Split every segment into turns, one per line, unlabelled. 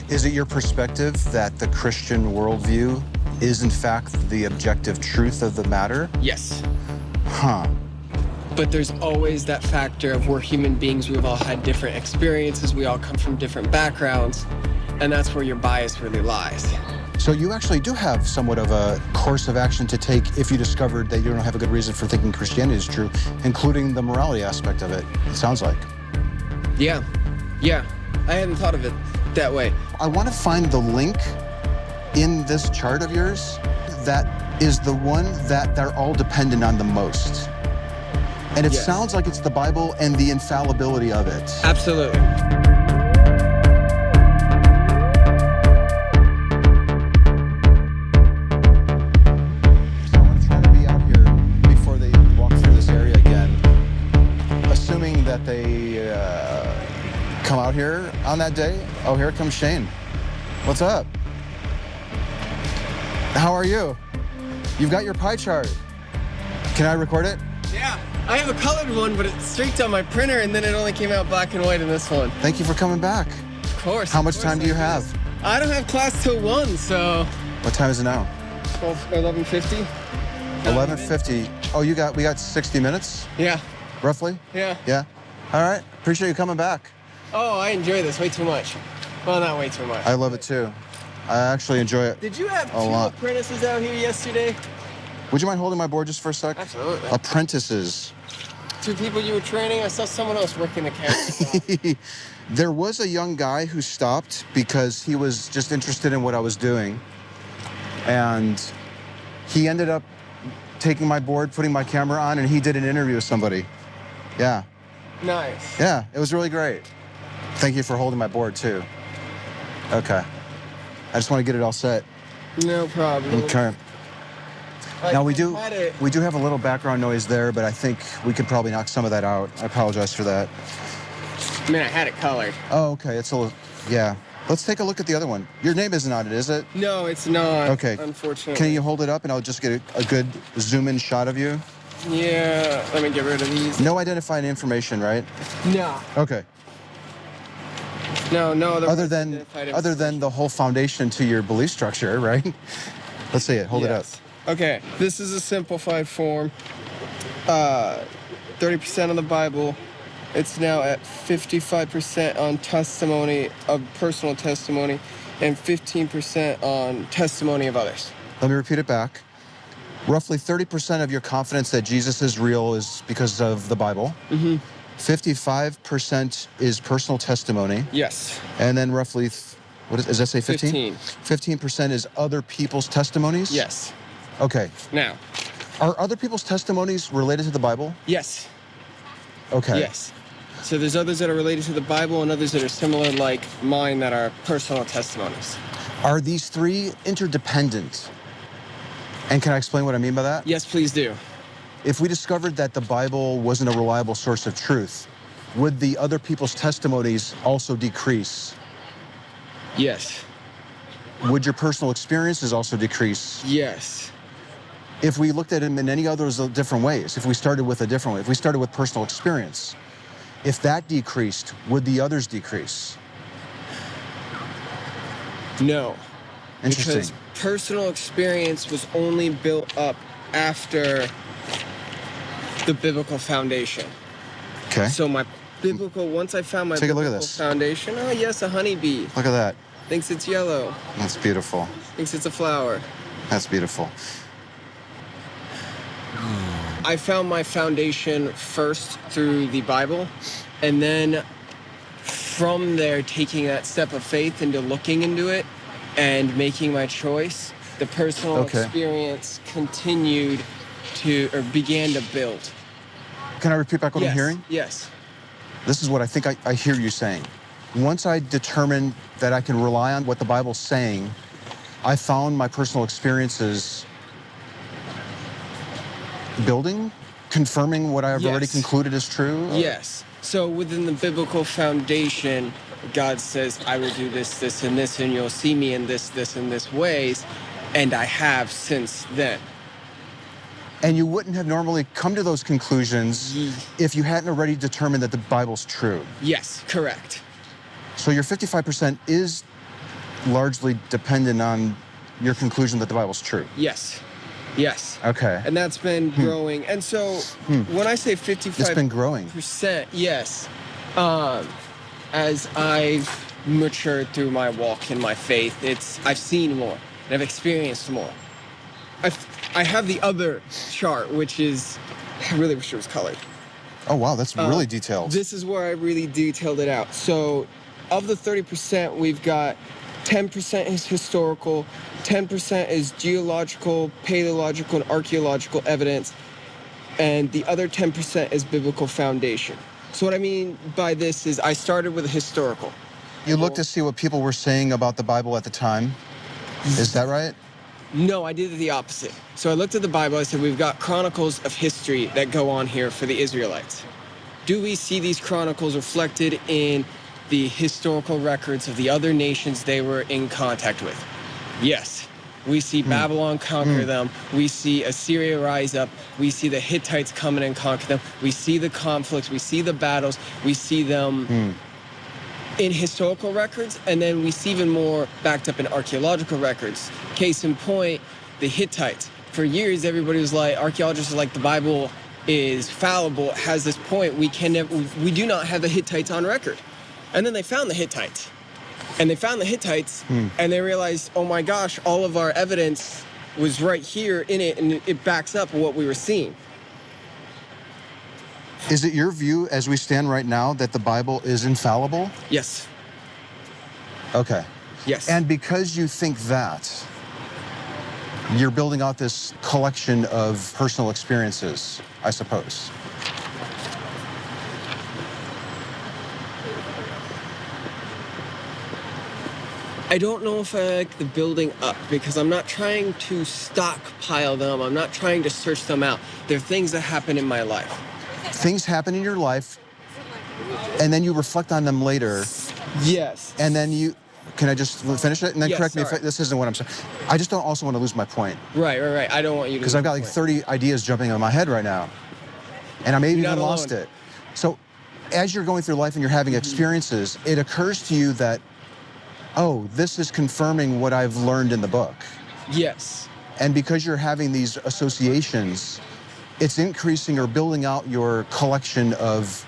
Is it your perspective that the Christian worldview is in fact the objective truth of the matter?
Yes.
Huh.
But there's always that factor of we're human beings, we've all had different experiences, we all come from different backgrounds, and that's where your bias really lies.
So you actually do have somewhat of a course of action to take if you discovered that you don't have a good reason for thinking Christianity is true, including the morality aspect of it, it sounds like.
Yeah. I hadn't thought of it that way.
I want to find the link in this chart of yours that is the one that they're all dependent on the most. And it
Yes.
sounds like it's the Bible and the infallibility of it.
Absolutely.
So I'm going to try to be out here before they walk through this area again, assuming that they come out here on that day. Oh, here comes Shane. What's up? How are you? You've got your pie chart. Can I record it?
Yeah, I have a colored one, but it streaked on my printer, and then it only came out black and white in this one.
Thank you for coming back.
Of course.
How much time do you have?
I don't have class till 1, so
What time is it now?
11:50.
11:50. Oh, we got 60 minutes,
Yeah.
roughly?
Yeah.
Yeah. All right. Appreciate you coming back.
Oh, I enjoy this way too much. Well, not way too much.
I love it too. I actually enjoy it.
Did you have
A
two
lot.
apprentices out here yesterday?
Would you mind holding my board just for a sec?
Absolutely.
Apprentices.
2 people you were training? I saw someone else working the camera.
There was a young guy who stopped because he was just interested in what I was doing. And he ended up taking my board, putting my camera on, and he did an interview with somebody. Yeah.
Nice.
Yeah, it was really great. Thank you for holding my board too. Okay. I just want to get it all set.
No problem.
Okay.
Like,
Now we
I
do
had it-
have a little background noise there, but I think we could probably knock some of that out. I apologize for that.
I mean, I had it colored.
Oh, okay. It's a little, yeah. Let's take a look at the other one. Your name isn't on it, is it?
No, it's not.
Okay.
Unfortunately.
Can you hold it up and I'll just get a good zoom-in shot of you?
Yeah. Let me get rid of these.
No identifying information, right?
No.
Okay.
No.
Other than the whole foundation to your belief structure, right? Let's see it. Hold it up.
Okay. This is a simplified form. 30% on the Bible. It's now at 55% on testimony of personal testimony and 15% on testimony of others.
Let me repeat it back. Roughly 30% of your confidence that Jesus is real is because of the Bible. 55% is personal testimony.
Yes.
And then roughly, does that say 15?
15.
15% is other people's testimonies?
Yes.
Okay.
Now.
Are other people's testimonies related to the Bible?
Yes.
Okay.
Yes. So there's others that are related to the Bible and others that are similar like mine that are personal testimonies.
Are these three interdependent? And can I explain what I mean by that?
Yes, please do.
If we discovered that the Bible wasn't a reliable source of truth, would the other people's testimonies also decrease?
Yes.
Would your personal experiences also decrease?
Yes.
If we looked at them in any other different ways, if we started with a different way, if we started with personal experience, if that decreased, would the others decrease?
No.
Interesting.
Because personal experience was only built up after the biblical foundation.
Okay.
So once I found my
Take a look at
biblical
this.
foundation, oh yes, a honeybee.
Look at that.
Thinks it's yellow.
That's beautiful.
Thinks it's a flower.
That's beautiful.
I found my foundation first through the Bible, and then from there taking that step of faith into looking into it and making my choice, the personal experience continued to, or began to build.
Can I repeat back what
Yes.
I'm hearing?
Yes.
This is what I think I hear you saying. Once I determined that I can rely on what the Bible's saying, I found my personal experiences building, confirming what I've already
Yes.
concluded is true.
Yes. So within the biblical foundation, God says, I will do this, this, and this, and you'll see me in this, and this ways. And I have since then.
And you wouldn't have normally come to those conclusions if you hadn't already determined that the Bible's true.
Yes, correct.
So your 55% is largely dependent on your conclusion that the Bible's true.
Yes.
Okay.
And that's been growing. And so when I say 55%,
it's been growing.
Yes. As I've matured through my walk in my faith, I've seen more and I've experienced more. I have the other chart, which is, I really wish it was colored.
Oh, wow, that's really detailed.
This is where I really detailed it out. So of the 30%, we've got 10% is historical, 10% is geological, paleological, and archaeological evidence, and the other 10% is biblical foundation. So what I mean by this is I started with a historical.
You looked to see what people were saying about the Bible at the time? Is that right?
No, I did the opposite. So I looked at the Bible, I said, we've got chronicles of history that go on here for the Israelites. Do we see these chronicles reflected in the historical records of the other nations they were in contact with? Yes. We see Babylon conquer them. We see Assyria rise up. We see the Hittites come in and conquer them. We see the conflicts. We see the battles. We see them in historical records, and then we see even more backed up in archaeological records. Case in point, the Hittites. For years, everybody was like, archaeologists are like, the Bible is fallible. It has this point. We do not have the Hittites on record. And then they found the Hittites. And and they realized, oh my gosh, all of our evidence was right here in it, and it backs up what we were seeing.
Is it your view, as we stand right now, that the Bible is infallible?
Yes.
Okay.
Yes.
And because you think that, you're building out this collection of personal experiences, I suppose.
I don't know if I like the building up, because I'm not trying to stockpile them. I'm not trying to search them out. They're things that happen in my life.
Things happen in your life, and then you reflect on them later.
Yes.
And then you, can I just finish it? And then correct me if this isn't what I'm saying. I just don't also want to lose my point.
Right. I don't want you to.
Because I've got like 30 ideas jumping in my head right now. And I may have even lost it. So as you're going through life and you're having experiences, it occurs to you that, oh, this is confirming what I've learned in the book.
Yes.
And because you're having these associations, it's increasing or building out your collection of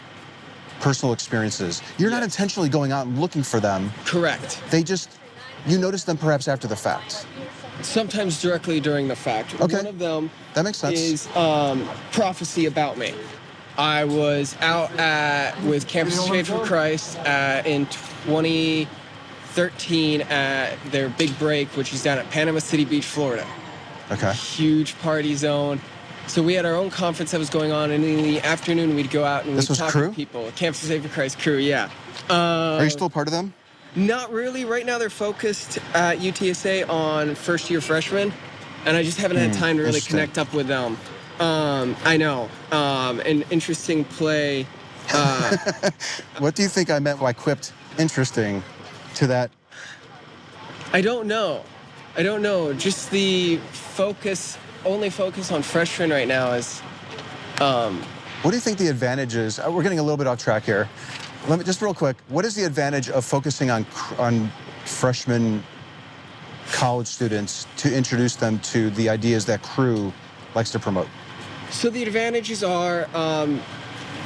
personal experiences. You're not intentionally going out and looking for them.
Correct.
You notice them perhaps after the fact.
Sometimes directly during the fact.
Okay.
One of them
that makes sense.
Is prophecy about me. I was out with Campus of Faith for Christ in 2013 at their big break, which is down at Panama City Beach, Florida.
Okay.
Huge party zone. So we had our own conference that was going on, and in the afternoon we'd go out and we'd talk to people. Campus of Faith for Christ CRU, yeah.
Are you still part of them?
Not really. Right now they're focused at UTSA on first-year freshmen, and I just haven't had time to really connect up with them. I know. An interesting play.
What do you think I meant when I quipped interesting to that?
I don't know. Just the only focus on freshmen right now is...
What do you think the advantage is? We're getting a little bit off track here. Let me just real quick. What is the advantage of focusing on freshman college students to introduce them to the ideas that CRU likes to promote?
So the advantages are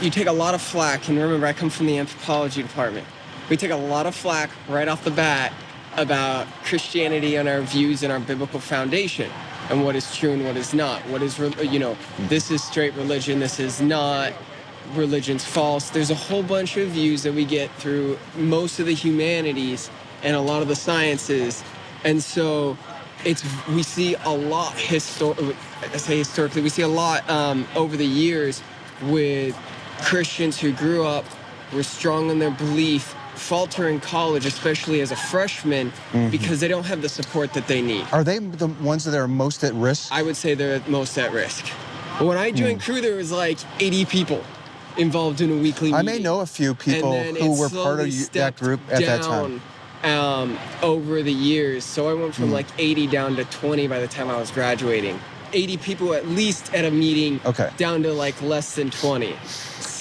you take a lot of flack, and remember, I come from the anthropology department. We take a lot of flack right off the bat about Christianity and our views and our biblical foundation and what is true and what is not. What is, this is straight religion, this is not, religion's false. There's a whole bunch of views that we get through most of the humanities and a lot of the sciences. And so we see a lot historically, we see a lot over the years with Christians who grew up, were strong in their belief, falter in college, especially as a freshman, because they don't have the support that they need.
Are they the ones that are most at risk?
I would say they're most at risk. But when I joined CRU, there was like 80 people involved in a weekly meeting.
I may know a few people who were part of that group at that time.
Over the years. So I went from like 80 down to 20 by the time I was graduating. 80 people at least at a meeting, down to like less than 20.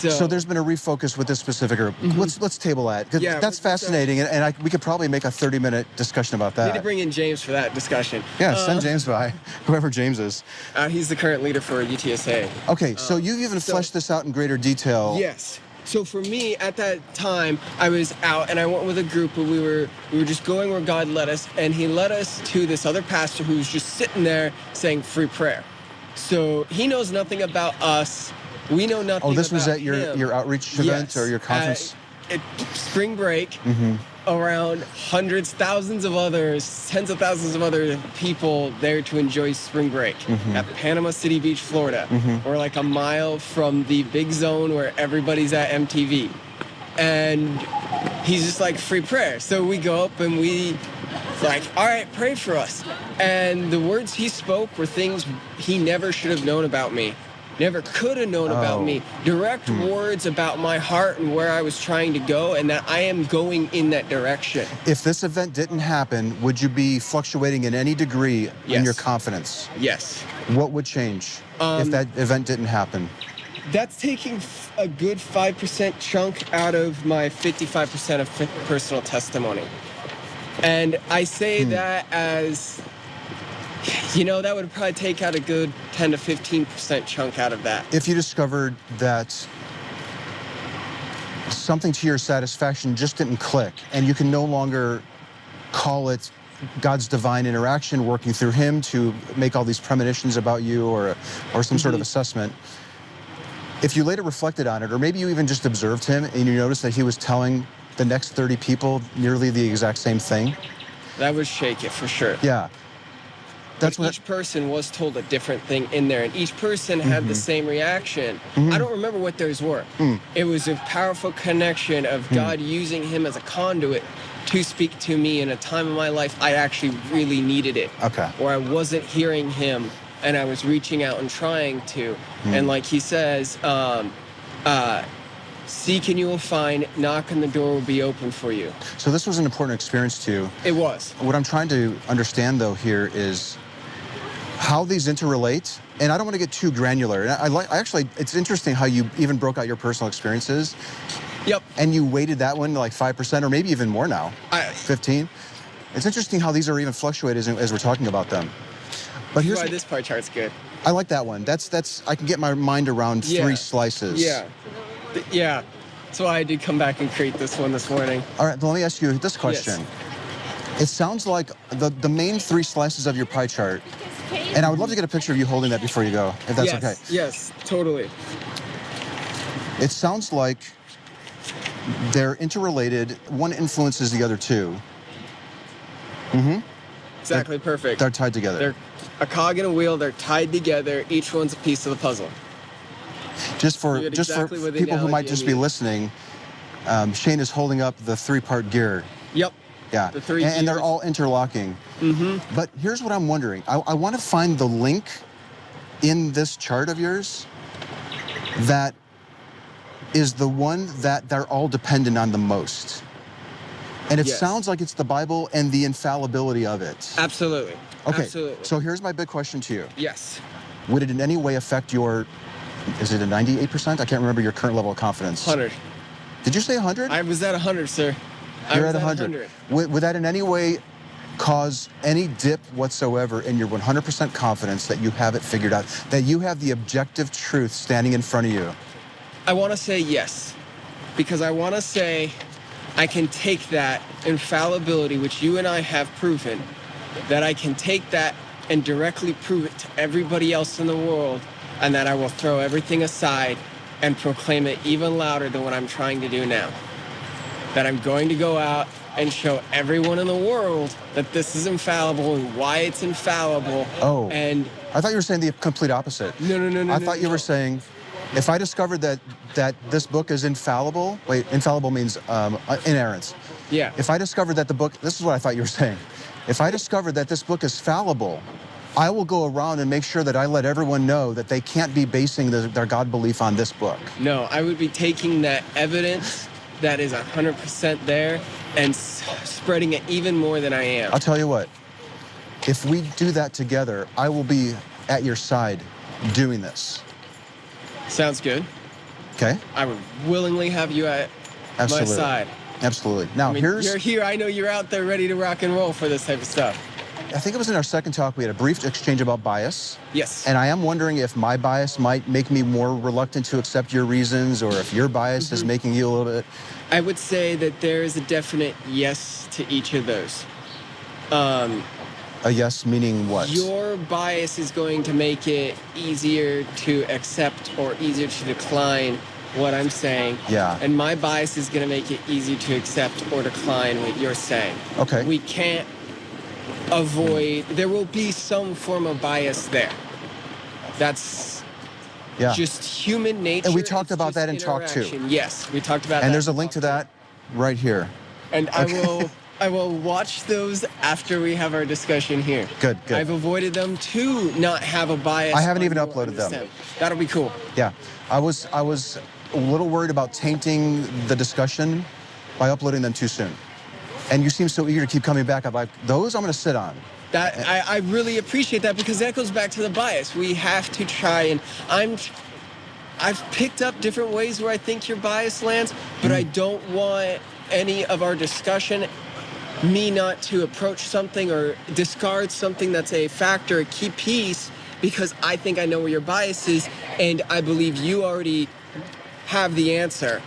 So there's been a refocus with this specific group. Let's table that. 'Cause that's fascinating, and we could probably make a 30-minute discussion about that.
Need to bring in James for that discussion.
Yeah, send James by, whoever James is.
He's the current leader for UTSA.
Okay, so you've even fleshed this out in greater detail.
Yes. So for me, at that time, I was out and I went with a group, and we were just going where God led us, and he led us to this other pastor who was just sitting there saying free prayer. So he knows nothing about us. We know nothing about him.
Oh, this was at your outreach event or your conference?
At spring break, around hundreds, thousands of others, tens of thousands of other people there to enjoy spring break at Panama City Beach, Florida. We're like a mile from the big zone where everybody's at MTV. And he's just like, free prayer. So we go up and we like, all right, pray for us. And the words he spoke were things he never should have known about me. Never could have known about me. Direct words about my heart and where I was trying to go, and that I am going in that direction.
If this event didn't happen, would you be fluctuating in any degree in your confidence?
Yes.
What would change if that event didn't happen?
That's taking a good 5% chunk out of my 55% of personal testimony. And I say that as, that would probably take out a good 10 to 15% chunk out of that.
If you discovered that something to your satisfaction just didn't click, and you can no longer call it God's divine interaction working through him to make all these premonitions about you or some sort of assessment, if you later reflected on it, or maybe you even just observed him and you noticed that he was telling the next 30 people nearly the exact same thing,
that would shake it for sure.
Yeah. That's what
each person was told a different thing in there, and each person had the same reaction. I don't remember what theirs were. It was a powerful connection of God using him as a conduit to speak to me in a time in my life I actually really needed it.
Okay.
Where I wasn't hearing him, and I was reaching out and trying to. And like he says, seek and you will find, knock and the door will be open for you.
So this was an important experience to you.
It was.
What I'm trying to understand, though, here is how these interrelate, and I don't want to get too granular. And actually, it's interesting how you even broke out your personal experiences.
Yep.
And you weighted that one to like 5%, or maybe even more now, 15. It's interesting how these are even fluctuated as we're talking about them. But here's
why this pie chart's good.
I like that one. That's I can get my mind around 3 slices.
Yeah. Yeah. That's why I did come back and create this one this morning.
All right, let me ask you this question. Yes. It sounds like the main 3 slices of your pie chart, and I would love to get a picture of you holding that before you go, if that's okay.
Yes, totally.
It sounds like they're interrelated. One influences the other 2.
Exactly, perfect.
They're tied together.
They're a cog and a wheel. They're tied together. Each one's a piece of the puzzle.
Just for people who might just be listening, Shane is holding up the 3-part gear.
Yep.
Yeah.
The 3
and they're all interlocking. But here's what I'm wondering. I want to find the link in this chart of yours that is the one that they're all dependent on the most. And it sounds like it's the Bible and the infallibility of it.
Absolutely.
Okay.
Absolutely.
So here's my big question to you.
Yes.
Would it in any way affect your, is it a 98%? I can't remember your current level of confidence.
100.
Did you say 100?
I was at 100, sir.
You're at 100. Would that in any way cause any dip whatsoever in your 100% confidence that you have it figured out, that you have the objective truth standing in front of you?
I want to say yes, because I want to say I can take that infallibility, which you and I have proven, that I can take that and directly prove it to everybody else in the world, and that I will throw everything aside and proclaim it even louder than what I'm trying to do now. That I'm going to go out and show everyone in the world that this is infallible and why it's infallible.
Oh,
and
I thought you were saying the complete opposite.
No.
I thought you were saying, if I discovered that this book is infallible, infallible means inerrant.
Yeah.
If I discovered that the book, this is what I thought you were saying. If I discovered that this book is fallible, I will go around and make sure that I let everyone know that they can't be basing their God belief on this book.
No, I would be taking that evidence that is 100% there and spreading it even more than I am.
I'll tell you what, if we do that together, I will be at your side doing this.
Sounds good.
Okay.
I would willingly have you at
Absolutely.
my side.
Absolutely. Now,
I mean, you're here. I know you're out there ready to rock and roll for this type of stuff.
I think it was in our second talk, we had a brief exchange about bias.
Yes.
And I am wondering if my bias might make me more reluctant to accept your reasons, or if your bias is making you a little bit...
I would say that there is a definite yes to each of those.
A yes meaning what?
Your bias is going to make it easier to accept or easier to decline what I'm saying.
Yeah.
And my bias is going to make it easy to accept or decline what you're saying.
Okay.
We can't avoid, there will be some form of bias there. That's just human nature.
And we talked about that in talk 2.
Yes, we talked about that.
And there's a link to that right here.
And I will watch those after we have our discussion here.
Good.
I've avoided them to not have a bias.
I haven't even uploaded them.
That'll be cool.
Yeah. I was a little worried about tainting the discussion by uploading them too soon. And you seem so eager to keep coming back. I'm like, those I'm going to sit on.
That I really appreciate that, because that goes back to the bias. We have to try, and I've picked up different ways where I think your bias lands, but I don't want any of our discussion me not to approach something or discard something that's a factor, a key piece, because I think I know where your bias is, and I believe you already have the answer.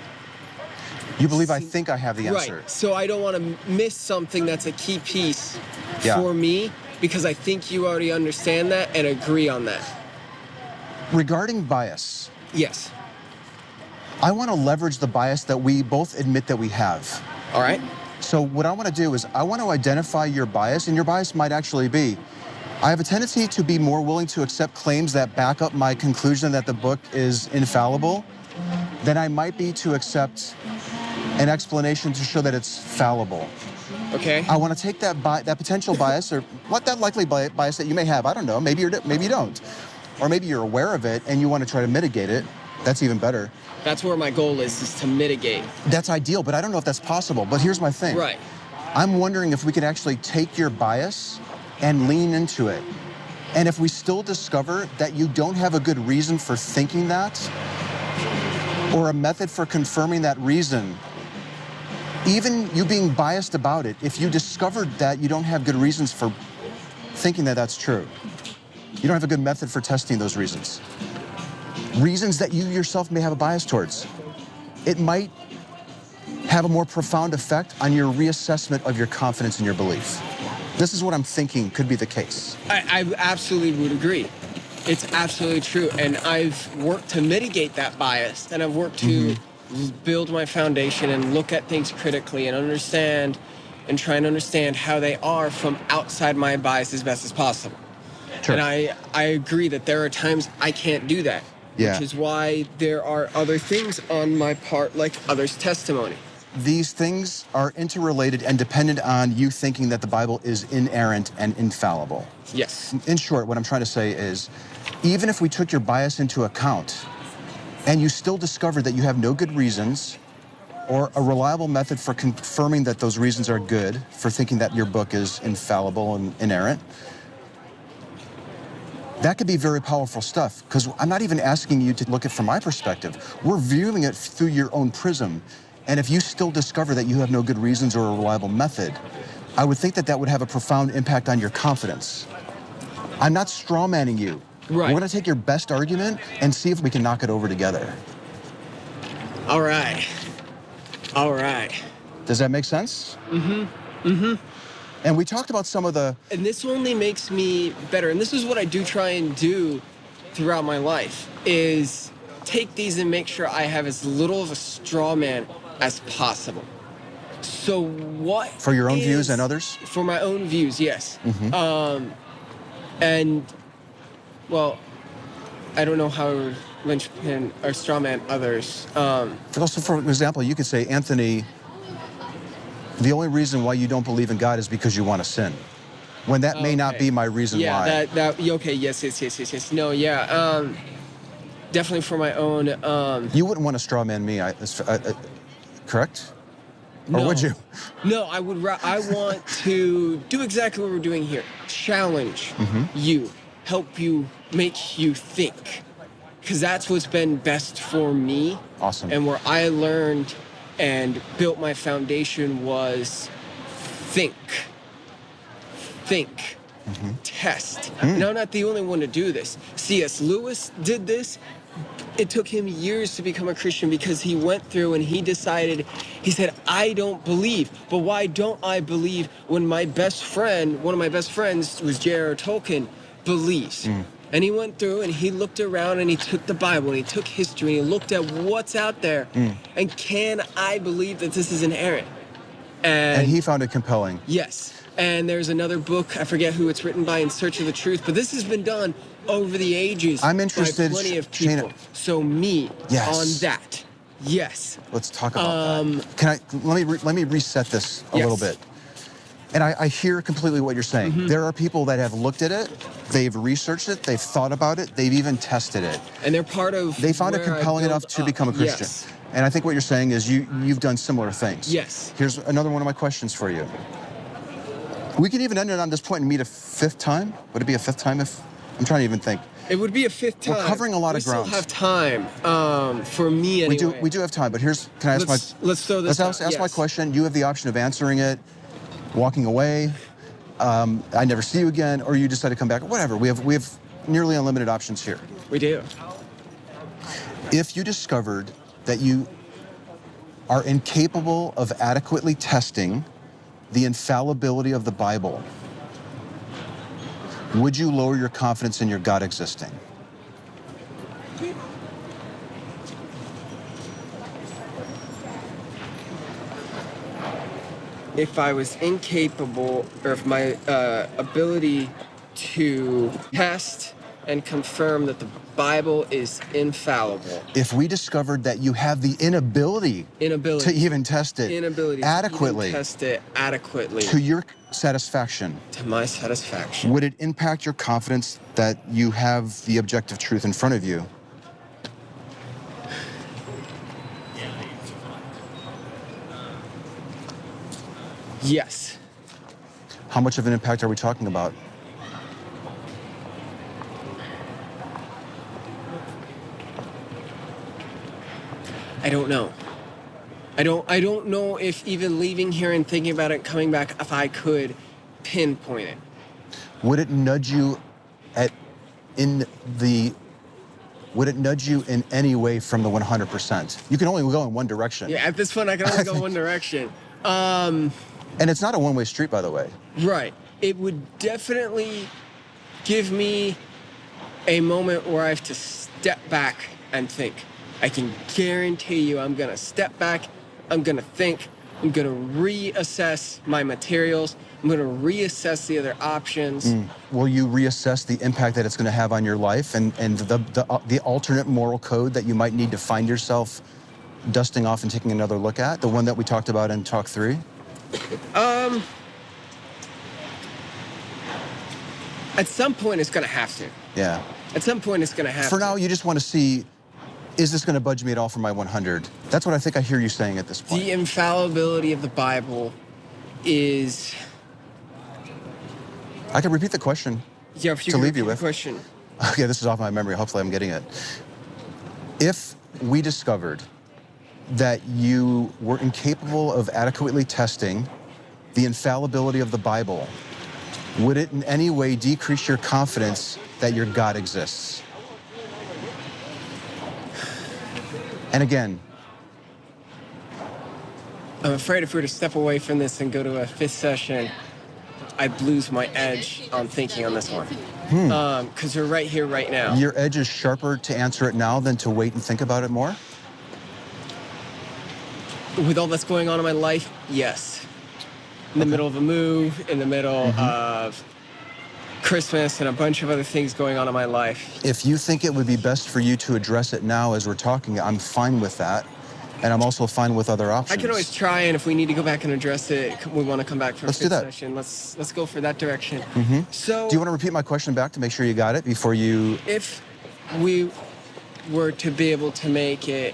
You believe I think I have the answer.
Right. So I don't want to miss something that's a key piece for me, because I think you already understand that and agree on that.
Regarding bias.
Yes.
I want to leverage the bias that we both admit that we have.
All right.
So what I want to do is I want to identify your bias, and your bias might actually be, I have a tendency to be more willing to accept claims that back up my conclusion that the book is infallible than I might be to accept an explanation to show that it's fallible.
Okay.
I want to take that potential bias, or what that likely bias that you may have. I don't know. Maybe you don't, or maybe you're aware of it and you want to try to mitigate it. That's even better.
That's where my goal is to mitigate.
That's ideal, but I don't know if that's possible. But here's my thing.
Right.
I'm wondering if we could actually take your bias and lean into it. And if we still discover that you don't have a good reason for thinking that, or a method for confirming that reason, even you being biased about it, if you discovered that you don't have good reasons for thinking that that's true, you don't have a good method for testing those reasons that you yourself may have a bias towards, it might have a more profound effect on your reassessment of your confidence in your belief. This is what I'm thinking could be the case.
I absolutely would agree. It's absolutely true. And I've worked to mitigate that bias, and I've worked to build my foundation and look at things critically and understand and try and understand how they are from outside my bias as best as possible. Sure. And I agree that there are times I can't do that.
Yeah.
Which is why there are other things on my part, like others' testimony.
These things are interrelated and dependent on you thinking that the Bible is inerrant and infallible.
Yes.
In short, what I'm trying to say is, even if we took your bias into account and you still discovered that you have no good reasons or a reliable method for confirming that those reasons are good for thinking that your book is infallible and inerrant, that could be very powerful stuff, because I'm not even asking you to look at it from my perspective. We're viewing it through your own prism. And if you still discover that you have no good reasons or a reliable method, I would think that that would have a profound impact on your confidence. I'm not strawmanning you.
Right.
We're going to take your best argument and see if we can knock it over together.
All right. All right.
Does that make sense? And we talked about some of the...
And this only makes me better. And this is what I do try and do throughout my life, is take these and make sure I have as little of a straw man as possible. So what...
For your own views and others?
For my own views, yes. And, well, I don't know how Linchpin or straw man others.
Also, for example, you could say, Anthony, the only reason why you don't believe in God is because you want to sin, when that may not be my reason why.
Okay, yes. No, yeah, definitely for my own.
You wouldn't want to straw man me, correct? Or
no.
would you?
No, I would. I want to do exactly what we're doing here. Challenge you, help you, make you think. because that's what's been best for me.
Awesome.
And where I learned and built my foundation was think, test. Now, I'm not the only one to do this. C.S. Lewis did this. It took him years to become a Christian because he went through and he decided, he said, I don't believe. But why don't I believe when my best friend, one of my best friends was J.R.R. Tolkien, believes? And he went through and he looked around and he took the Bible and he took history and he looked at what's out there. And can I believe that this is inerrant?
And he found it compelling.
Yes. And there's another book, I forget who it's written by, In Search of the Truth, but this has been done over the ages.
I'm interested,
by plenty of people. So me on that. Yes.
Let's talk about that. Can I let me reset this a little bit. And I hear completely what you're saying. There are people that have looked at it, they've researched it, they've thought about it, they've even tested it.
And they're part of.
They found it compelling enough to become a Christian.
Yes.
And I think what you're saying is you've done similar things.
Yes.
Here's another one of my questions for you. We could even end it on this point and meet a fifth time. Would it be a fifth time if I'm trying to even think?
It would be a fifth time.
We're covering a lot of ground.
We still have time. For me anyway.
We do have time, but here's, can I ask
let's throw this
Let's ask my question. You have the option of answering it, walking away, I never see you again, or you decide to come back, whatever. We have nearly unlimited options here.
We do.
If you discovered that you are incapable of adequately testing the infallibility of the Bible, would you lower your confidence in your God existing?
If I was incapable, or if my ability to test and confirm that the Bible is infallible.
If we discovered that you have the inability to even test it adequately, to your satisfaction,
to my satisfaction,
would it impact your confidence that you have the objective truth in front of you?
Yes.
How much of an impact are we talking about?
I don't know. I don't know if even leaving here and thinking about it, coming back, if I could pinpoint it.
Would it nudge you in any way from the 100%? You can only go in one direction.
Yeah, at this point I can only go one direction.
And it's not a one-way street, by the way.
Right. It would definitely give me a moment where I have to step back and think. I can guarantee you I'm going to step back, I'm going to think, I'm going to reassess my materials, I'm going to reassess the other options.
Will you reassess the impact that it's going to have on your life and the alternate moral code that you might need to find yourself dusting off and taking another look at? The one that we talked about in Talk 3?
At some point it's going to have to.
Yeah.
At some point it's going to have to.
For now, you just want to see, is this going to budge me at all from my 100? That's what I think I hear you saying at this point.
The infallibility of the Bible is...
I can repeat the question
to
leave you with.
Question.
Okay, this is off my memory. Hopefully I'm getting it. If we discovered that you were incapable of adequately testing the infallibility of the Bible, would it in any way decrease your confidence that your God exists? And again,
I'm afraid if we were to step away from this and go to a fifth session, I'd lose my edge on thinking on this one. Because we're right here, right now.
Your edge is sharper to answer it now than to wait and think about it more?
With all that's going on in my life, yes. In the middle of a move, in the middle of Christmas and a bunch of other things going on in my life.
If you think it would be best for you to address it now as we're talking, I'm fine with that. And I'm also fine with other options.
I can always try, and if we need to go back and address it, we want to come back for a fifth session. Let's go for that direction. So,
do you want to repeat my question back to make sure you got it before you...
If we were to be able to make it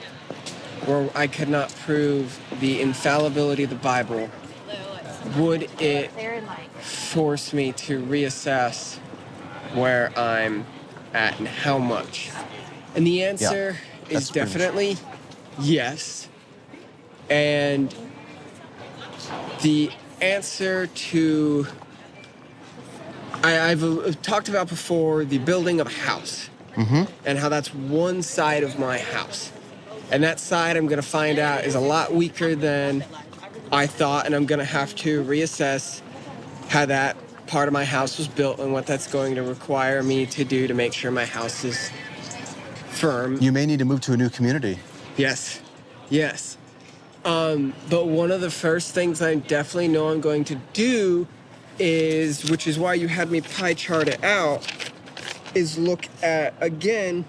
where I could not prove the infallibility of the Bible, would it force me to reassess where I'm at and how much? And the answer
that's
is
pretty much-
definitely yes. And the answer to, I've talked about before the building of a house and how that's one side of my house. And that side I'm going to find out is a lot weaker than I thought, and I'm going to have to reassess how that part of my house was built and what that's going to require me to do to make sure my house is firm.
You may need to move to a new community.
Yes, yes. But one of the first things I definitely know I'm going to do is, which is why you had me pie chart it out, is look at, again,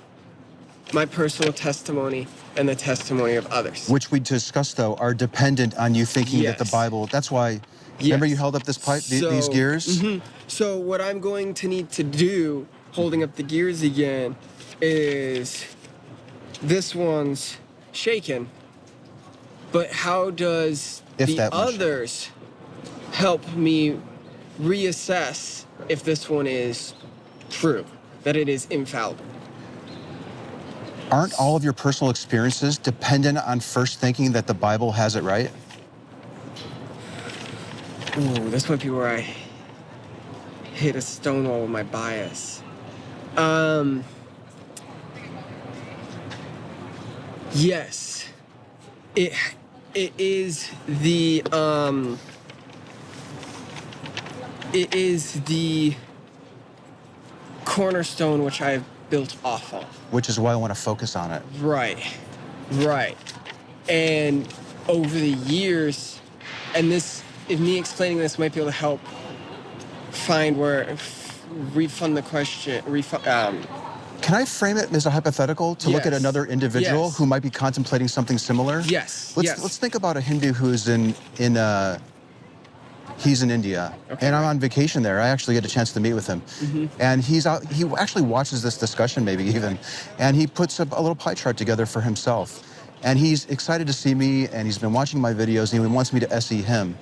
my personal testimony and the testimony of others.
Which we discussed, though, are dependent on you thinking that the
Yes.
Bible, that's why, remember you held up this pipe, these gears?
So what I'm going to need to do, holding up the gears again, is this one's shaken. But how does
If
the
that one's
others help me reassess if this one is true, that it is infallible?
Aren't all of your personal experiences dependent on first thinking that the Bible has it right?
Ooh, this might be where I hit a stone wall with my bias. Yes. It is the cornerstone which I've built off of.
Which is why I want to focus on it.
Right. And over the years, and this, if me explaining this might be able to help find where, refund the question,
Can I frame it as a hypothetical to look at
Yes.
another individual
Yes.
who might be contemplating something similar?
Yes.
Let's think about a Hindu who's he's in India,
Okay.
and I'm on vacation there. I actually get a chance to meet with him, and he's out. He actually watches this discussion, maybe even, and he puts a little pie chart together for himself, and he's excited to see me, and he's been watching my videos, and he wants me to SE him,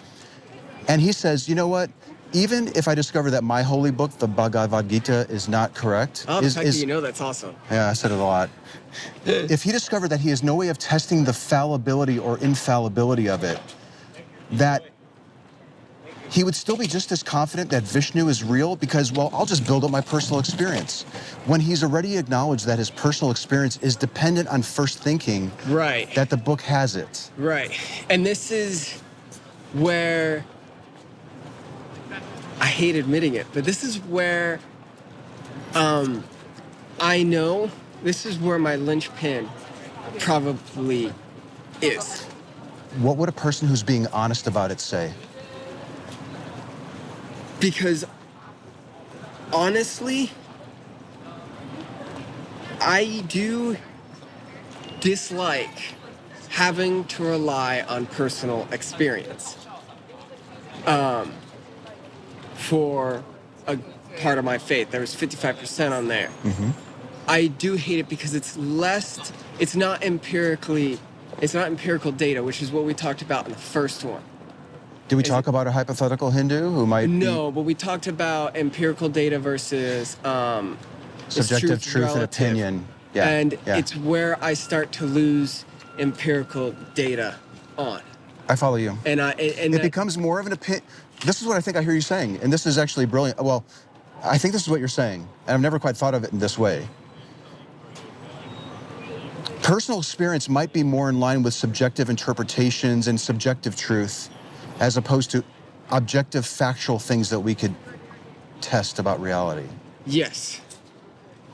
and he says, you know what? Even if I discover that my holy book, the Bhagavad Gita, is not correct,
Oh, the fact that you know that's awesome.
yeah, I said it a lot. If he discovered that he has no way of testing the fallibility or infallibility of it, that he would still be just as confident that Vishnu is real because, well, I'll just build up my personal experience. When he's already acknowledged that his personal experience is dependent on first thinking
Right.
that the book has it.
Right. And this is where, I hate admitting it, but this is where I know this is where my linchpin probably is.
What would a person who's being honest about it say?
Because honestly, I do dislike having to rely on personal experience for a part of my faith. There was 55% on there. I do hate it because it's not empirical data, which is what we talked about in the first one.
Did we talk about a hypothetical Hindu who might
No, but we talked about empirical data versus
be subjective truth and
relative.
opinion? Yeah,
And
yeah.
it's where I start to lose empirical data on.
I follow you.
And
It becomes more of an opinion. This is what I think I hear you saying, and this is actually brilliant. Well, I think this is what you're saying, and I've never quite thought of it in this way. Personal experience might be more in line with subjective interpretations and subjective truth, as opposed to objective factual things that we could test about reality.
Yes.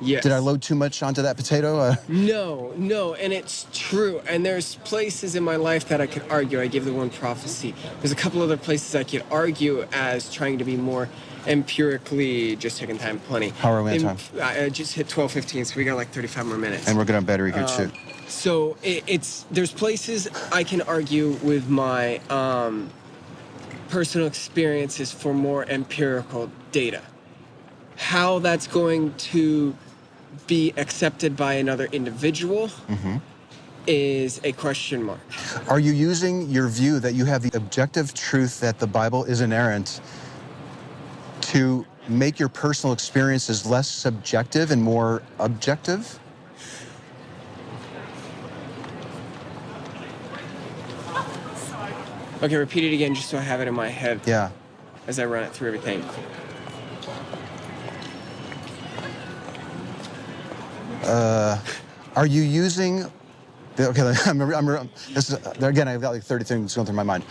Yes.
Did I load too much onto that potato?
No, and it's true. And there's places in my life that I could argue. I give the one prophecy. There's a couple other places I could argue as trying to be more empirically, just taking time, plenty.
How are we on time?
I just hit 12:15, so we got like 35 more minutes.
And we're good on battery here too.
So there's places I can argue with my personal experiences for more empirical data. How that's going to be accepted by another individual is a question mark.
Are you using your view that you have the objective truth that the Bible is inerrant to make your personal experiences less subjective and more objective?
Okay, repeat it again just so I have it in my head.
Yeah.
As I run it through everything.
Are you using... Okay, this is, again, I've got like 30 things going through my mind.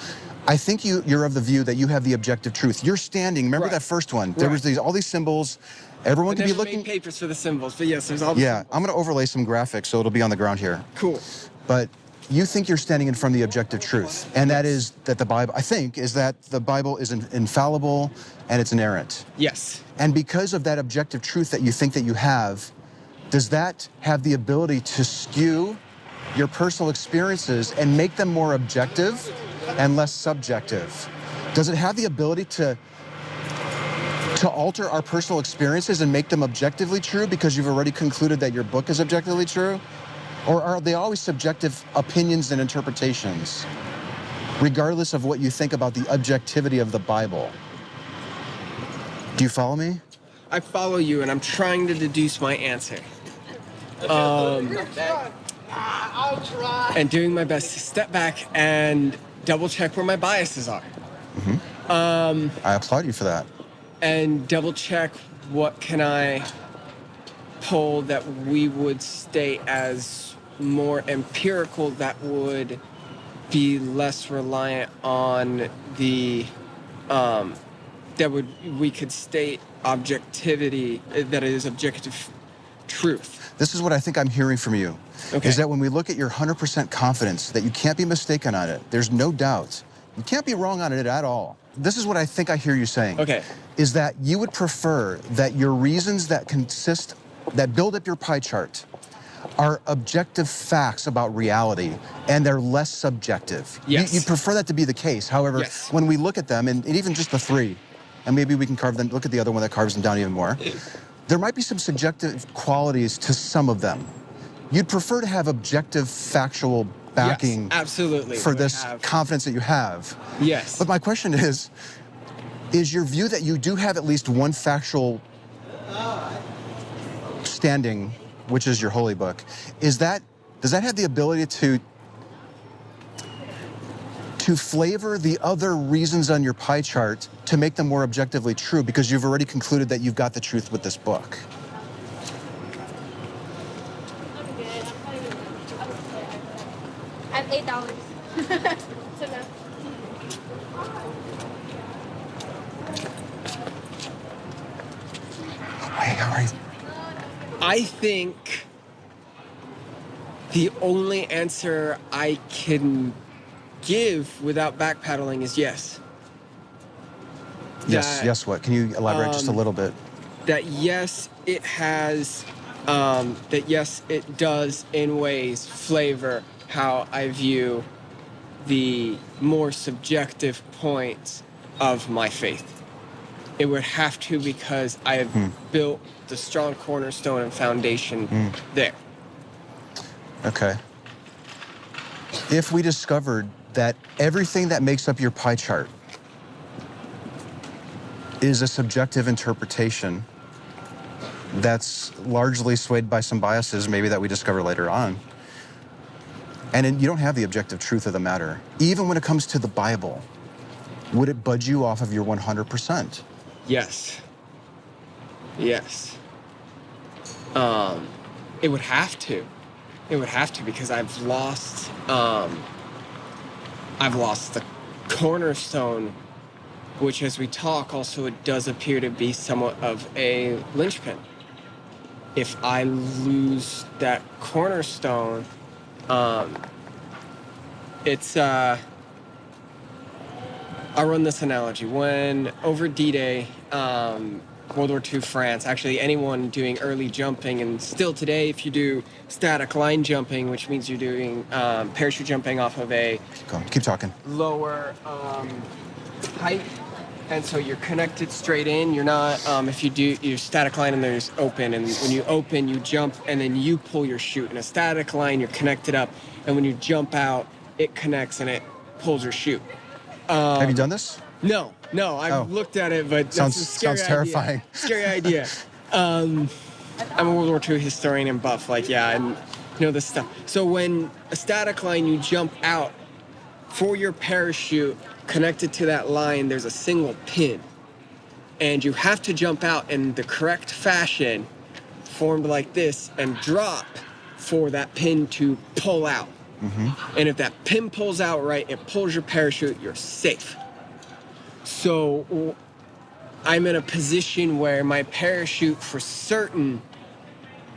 I think you're of the view that you have the objective truth. You're standing, remember that first one? There was all these symbols. Everyone could be looking...
made papers for the symbols, but yes, there's all the
symbols. I'm going to overlay some graphics so it'll be on the ground here.
Cool.
But you think you're standing in front of the objective truth, and that is that the Bible, I think, is that the Bible is infallible and it's inerrant.
Yes.
And because of that objective truth that you think that you have, does that have the ability to skew your personal experiences and make them more objective and less subjective? Does it have the ability to alter our personal experiences and make them objectively true because you've already concluded that your book is objectively true? Or are they always subjective opinions and interpretations, regardless of what you think about the objectivity of the Bible? Do you follow me?
I follow you, and I'm trying to deduce my answer.
I'll try.
And doing my best to step back and double check where my biases are.
I applaud you for that.
And double check what can I pull that we would state as more empirical, that would be less reliant on the we could state objectivity, that is objective truth.
This is what I think I'm hearing from you, is that when we look at your 100% confidence, that you can't be mistaken on it, there's no doubt, you can't be wrong on it at all. This is what I think I hear you saying, is that you would prefer that your reasons that build up your pie chart are objective facts about reality, and they're less subjective.
Yes.
You prefer that to be the case. However, when we look at them, and even just the three, and maybe we can carve them, look at the other one that carves them down even more, there might be some subjective qualities to some of them. You'd prefer to have objective, factual backing
absolutely,
for this confidence that you have.
Yes.
But my question is your view that you do have at least one factual standing, which is your holy book, does that have the ability to flavor the other reasons on your pie chart to make them more objectively true, because you've already concluded that you've got the truth with this book?
I have $8. So no.
Hey, how are you?
I think the only answer I can give without backpedaling is yes.
Yes, what? Can you elaborate just a little bit?
That yes, it has, that yes, it does in ways flavor how I view the more subjective points of my faith. It would have to, because I have built the strong cornerstone and foundation there.
Okay. If we discovered that everything that makes up your pie chart is a subjective interpretation that's largely swayed by some biases, maybe that we discover later on, and you don't have the objective truth of the matter, even when it comes to the Bible, would it budge you off of your 100%?
Yes. Yes. It would have to. It would have to, because I've lost the cornerstone, which, as we talk, also it does appear to be somewhat of a linchpin. If I lose that cornerstone, it's I'll run this analogy. When over D-Day, World War II France, actually anyone doing early jumping, and still today, if you do static line jumping, which means you're doing parachute jumping off of a
Keep talking.
lower height, and so you're connected straight in. You're not, if you do your static line and there's open, and when you open, you jump, and then you pull your chute. In a static line, you're connected up, and when you jump out, it connects and it pulls your chute.
Have you done this?
No, I've looked at it, but
sounds
terrifying. Scary idea. I'm a World War II historian and buff, and know this stuff. So when a static line, you jump out for your parachute, connected to that line, there's a single pin. And you have to jump out in the correct fashion, formed like this, and drop for that pin to pull out. And if that pin pulls out right, it pulls your parachute, you're safe. So I'm in a position where my parachute for certain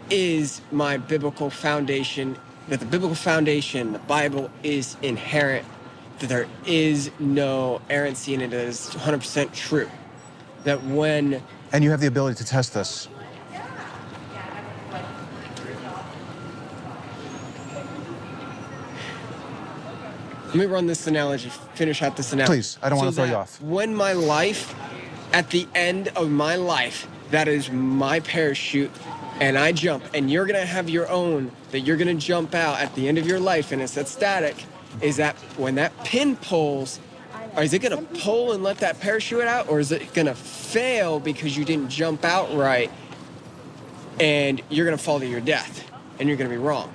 is my biblical foundation, that the biblical foundation, the Bible, is inherent, that there is no errancy in it, that is 100% true. That when...
And you have the ability to test this.
Let me run this analogy, finish out this analogy.
Please, I don't want to throw you off.
When my life, at the end of my life, that is my parachute, and I jump, and you're gonna have your own, that you're gonna jump out at the end of your life, and it's at static, is that when that pin pulls, or is it gonna pull and let that parachute out, or is it gonna fail because you didn't jump out right, and you're gonna fall to your death, and you're gonna be wrong?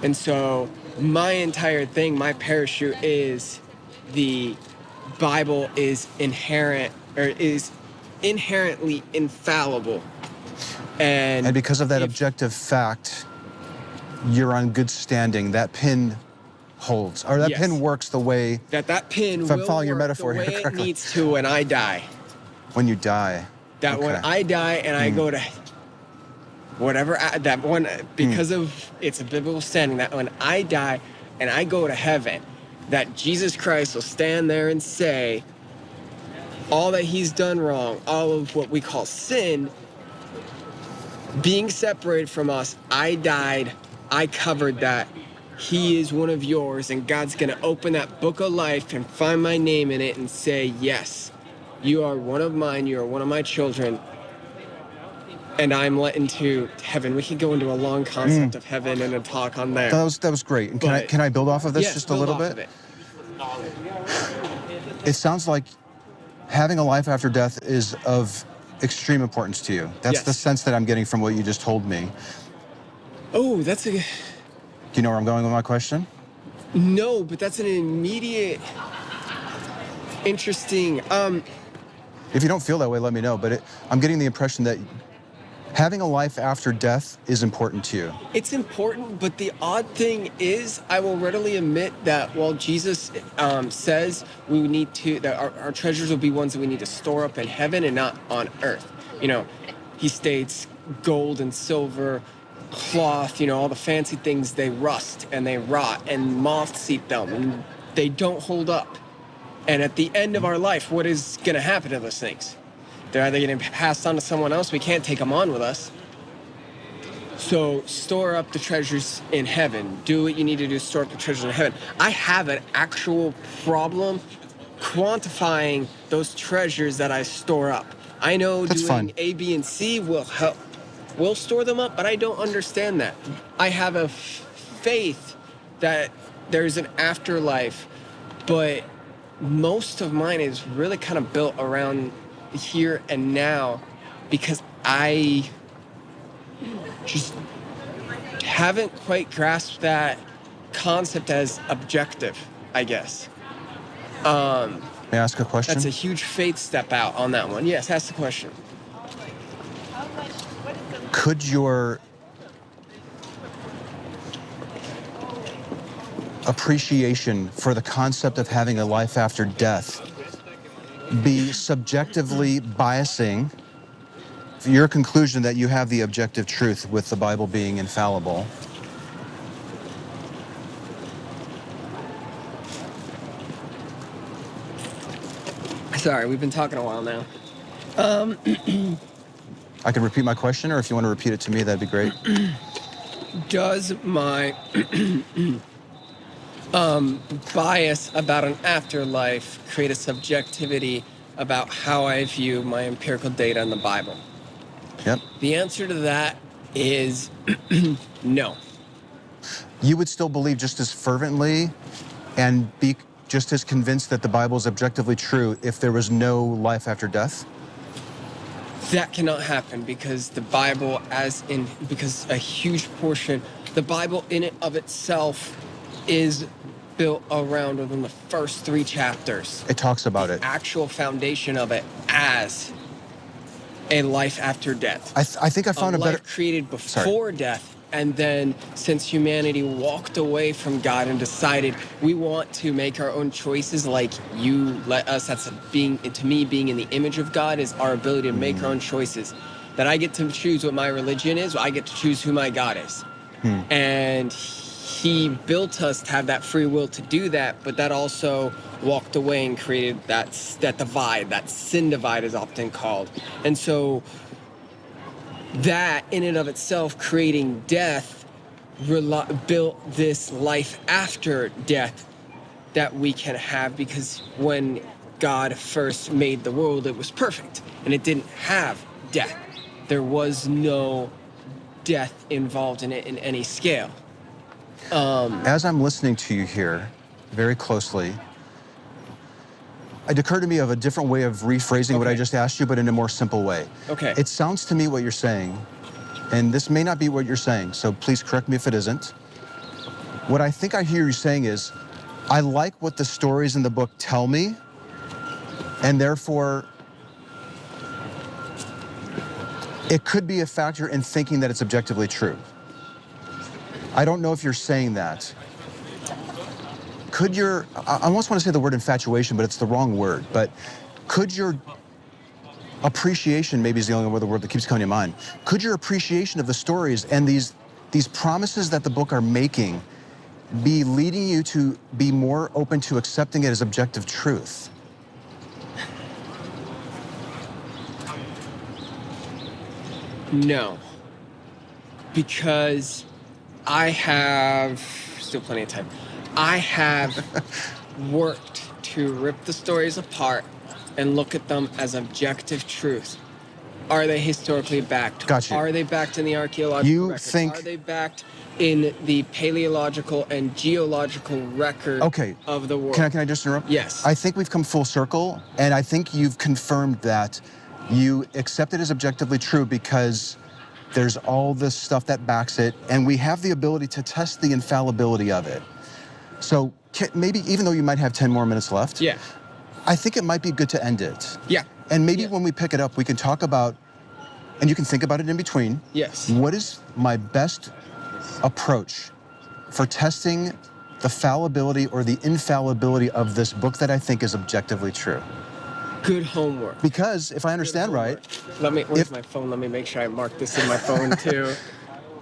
And so my entire thing, my parachute is the Bible is inherent, or is inherently infallible. And
because of that objective fact, you're on good standing. That pin holds, or that
Yes.
pin works the way,
that pin
if I'm
will
following your
work
metaphor
the way
here
it
correctly.
needs to when I die.
When you die.
That when
Okay.
I die and I go to whatever, that one, because of it's a biblical standing, that when I die and I go to heaven, that Jesus Christ will stand there and say, all that he's done wrong, all of what we call sin, being separated from us, I died, I covered that. He is one of yours, and God's gonna open that book of life and find my name in it and say, yes, you are one of mine, you are one of my children, and I'm let into heaven. We can go into a long concept of heaven and a talk on there.
That was great. And
But-
can I build off of this
Yes,
just a
build
little
off
bit?
of it.
It sounds like having a life after death is of extreme importance to you. That's
Yes.
the sense that I'm getting from what you just told me.
Oh, that's a...
Do you know where I'm going with my question?
No, but that's an immediate, interesting...
If you don't feel that way, let me know. But I'm getting the impression that having a life after death is important to you.
It's important, but the odd thing is, I will readily admit that while Jesus says we need to, that our treasures will be ones that we need to store up in heaven and not on earth. You know, he states gold and silver, cloth, you know, all the fancy things, they rust and they rot and moths eat them and they don't hold up. And at the end of our life, what is going to happen to those things? They're either getting passed on to someone else. We can't take them on with us. So store up the treasures in heaven. Do what you need to do to store up the treasures in heaven. I have an actual problem quantifying those treasures that I store up. I know
That's
doing
fine.
A, B, and C will help. We'll store them up, but I don't understand that. I have a faith that there's an afterlife, but most of mine is really kind of built around here and now because I just haven't quite grasped that concept as objective, I guess.
May I ask a question?
That's a huge faith step out on that one. Yes, ask the question.
Could your appreciation for the concept of having a life after death be subjectively biasing your conclusion that you have the objective truth with the Bible being infallible?
Sorry, we've been talking a while now.
I can repeat my question, or if you want to repeat it to me, that'd be great.
Does my bias about an afterlife create a subjectivity about how I view my empirical data in the Bible?
Yep.
The answer to that is no.
You would still believe just as fervently and be just as convinced that the Bible is objectively true if there was no life after death?
That cannot happen because the Bible, because a huge portion, the Bible in it of itself is built around within the first 3 chapters.
It talks about it.
Actual foundation of it as a life after death.
I think I found a better...
life created before death, and then since humanity walked away from God and decided we want to make our own choices, like you let us, that's being, to me, being in the image of God is our ability to make our own choices. That I get to choose what my religion is, I get to choose who my God is. And he built us to have that free will to do that, but that also walked away and created that divide, that sin divide is often called. And so that in and of itself, creating death, built this life after death that we can have, because when God first made the world, it was perfect and it didn't have death. There was no death involved in it in any scale.
As I'm listening to you here very closely, it occurred to me of a different way of rephrasing what I just asked you, but in a more simple way.
Okay.
It sounds to me what you're saying, and this may not be what you're saying, so please correct me if it isn't. What I think I hear you saying is, I like what the stories in the book tell me, and therefore, it could be a factor in thinking that it's objectively true. I don't know if you're saying that. Could your, I almost want to say the word infatuation, but it's the wrong word, but could your appreciation, maybe is the only word that keeps coming to mind, could your appreciation of the stories and these promises that the book are making be leading you to be more open to accepting it as objective truth?
No, because I have, still plenty of time, I have worked to rip the stories apart and look at them as objective truth. Are they historically backed?
Gotcha.
Are they backed in the archaeological records? Are they backed in the paleological and geological record of the world?
Can I just interrupt?
Yes.
I think we've come full circle, and I think you've confirmed that you accept it as objectively true because there's all this stuff that backs it, and we have the ability to test the infallibility of it. So maybe, even though you might have 10 more minutes left, I think it might be good to end it.
Yeah.
And maybe when we pick it up, we can talk about, and you can think about it in between.
Yes.
What is my best approach for testing the fallibility or the infallibility of this book that I think is objectively true?
Good homework.
Because if I understand right,
where's my phone? Let me make sure I mark this in my phone to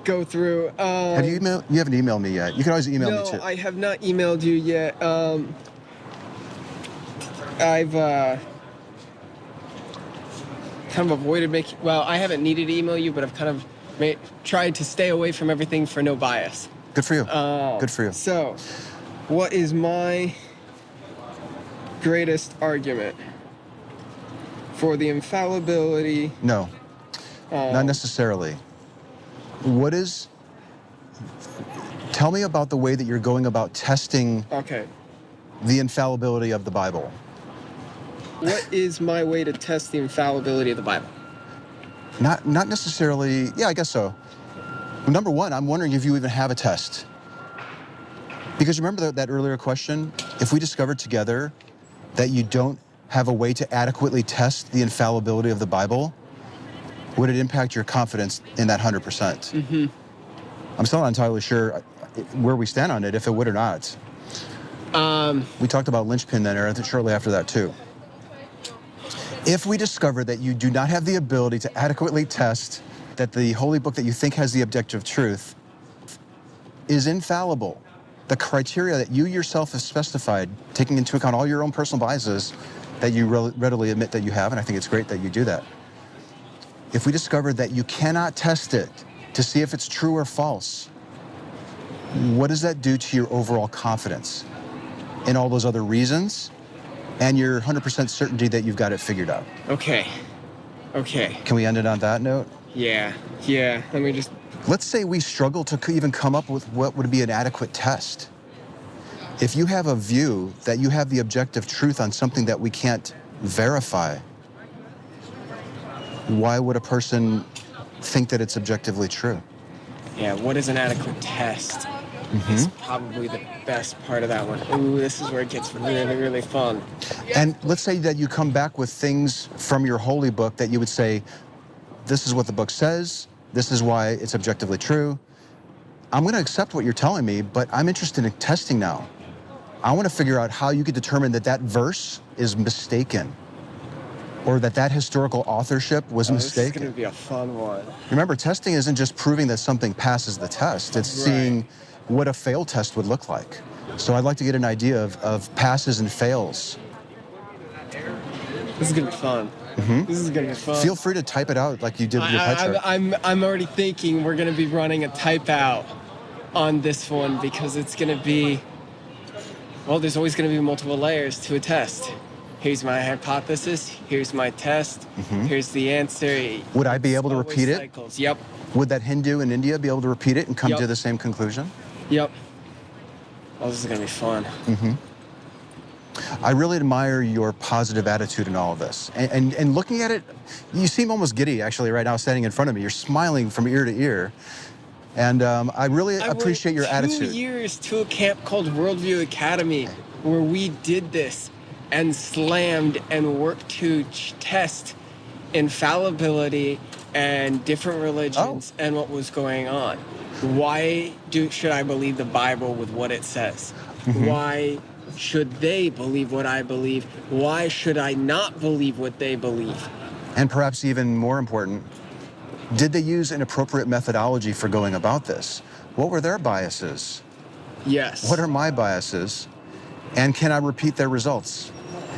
go through.
Have you emailed? You haven't emailed me yet. You can always email me too.
No, I have not emailed you yet. I've kind of avoided making. Well, I haven't needed to email you, but I've kind of tried to stay away from everything for no bias.
Good for you. Good for you.
So, what is my greatest argument for the infallibility?
No, not necessarily. What is, tell me about the way that you're going about testing the infallibility of the Bible.
What is my way to test the infallibility of the Bible?
Not necessarily, yeah, I guess so. Number one, I'm wondering if you even have a test. Because remember that earlier question? If we discovered together that you don't have a way to adequately test the infallibility of the Bible, would it impact your confidence in that 100%?
Mm-hmm.
I'm still not entirely sure where we stand on it, if it would or not. We talked about Linchpin then, or shortly after that too. If we discover that you do not have the ability to adequately test that the holy book that you think has the objective truth is infallible, the criteria that you yourself have specified, taking into account all your own personal biases that you readily admit that you have, and I think it's great that you do that. If we discover that you cannot test it to see if it's true or false, what does that do to your overall confidence in all those other reasons and your 100% certainty that you've got it figured out?
Okay.
Can we end it on that note?
Yeah. Let me just...
Let's say we struggle to even come up with what would be an adequate test. If you have a view that you have the objective truth on something that we can't verify, why would a person think that it's objectively true?
Yeah, what is an adequate test? is probably the best part of that one. Ooh, this is where it gets really, really fun.
And let's say that you come back with things from your holy book that you would say, this is what the book says, this is why it's objectively true. I'm going to accept what you're telling me, but I'm interested in testing now. I want to figure out how you could determine that that verse is mistaken, or that historical authorship was mistaken.
This is going to be a fun one.
Remember, testing isn't just proving that something passes the test. It's seeing what a fail test would look like. So I'd like to get an idea of passes and fails.
This is going to be fun. This is going to be fun.
Feel free to type it out like you did with your pie chart.
I'm already thinking we're going to be running a type out on this one because it's going to be, well, there's always going to be multiple layers to a test. Here's my hypothesis, here's my test, here's the answer.
Would I be able to repeat it?
Cycles. Yep.
Would that Hindu in India be able to repeat it and come to the same conclusion?
Yep. Oh, this is going to be fun.
I really admire your positive attitude in all of this. And looking at it, you seem almost giddy, actually, right now, standing in front of me. You're smiling from ear to ear. And I really appreciate your attitude.
2 years to a camp called Worldview Academy where we did this and slammed and worked to test infallibility and different religions and what was going on. Why should I believe the Bible with what it says? Why should they believe what I believe? Why should I not believe what they believe?
And perhaps even more important, did they use an appropriate methodology for going about this? What were their biases?
Yes.
What are my biases? And can I repeat their results?